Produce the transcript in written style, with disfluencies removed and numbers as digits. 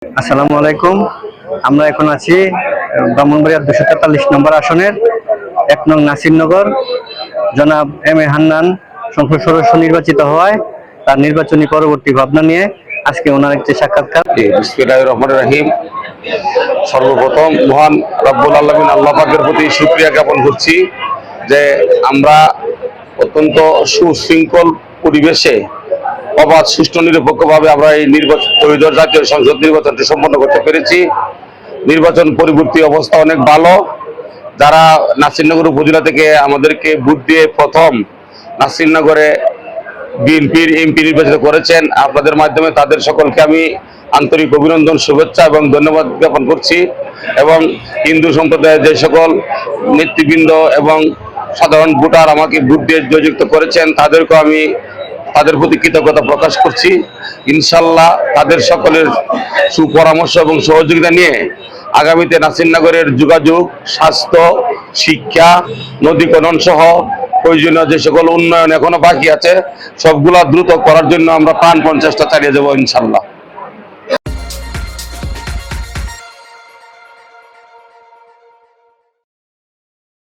আসসালামু আলাইকুম। আমরা এখন আছি ব্রাহ্মণবাড়িয়া 243 নম্বর আসনের 1 নং নাসিরনগর। জনাব এম এ হান্নান সংসদ সদস্য নির্বাচিত হওয়ায় তার নির্বাচনী পরবর্তী ভাবনা নিয়ে আজকে ওনার একটি সাক্ষাৎকার। বিসমিল্লাহির রহমানির রহিম। সর্বপ্রথম মহান রব্বুল আলামিন আল্লাহ পাকের প্রতি শুকরিয়া জ্ঞাপন করছি যে আমরা অত্যন্ত সুশৃঙ্খল পরিবেশে অবাধ সুষ্ঠু নিরপেক্ষভাবে আমরা এই ত্রয়োদশ জাতীয় সংসদ নির্বাচনটি সম্পন্ন করতে পেরেছি। নির্বাচন পরিবর্তী অবস্থা অনেক ভালো। যারা নাসিরনগর উপজেলা থেকে আমাদেরকে ভোট দিয়ে প্রথম নাসিরনগরে বিএনপির এমপি নির্বাচিত করেছেন, আপনাদের মাধ্যমে তাদের সকলকে আমি আন্তরিক অভিনন্দন, শুভেচ্ছা এবং ধন্যবাদ জ্ঞাপন করছি। এবং হিন্দু সম্প্রদায়ের যে সকল নেতৃবৃন্দ এবং সাধারণ ভোটার আমাকে ভোট দিয়ে জয়যুক্ত করেছেন তাদেরকেও আমি তাদের প্রতি কৃতজ্ঞতা প্রকাশ করছি। ইনশাল্লাহ তাদের সকলের সুপরামর্শ এবং সহযোগিতা নিয়ে আগামীতে নাসিরনগরের যোগাযোগ, স্বাস্থ্য, শিক্ষা, নদীকরণ সহ প্রয়োজনীয় যে সকল উন্নয়ন এখনো বাকি আছে সবগুলা দ্রুত করার জন্য আমরা প্রাণপণ চেষ্টা চালিয়ে যাবো ইনশাল্লাহ।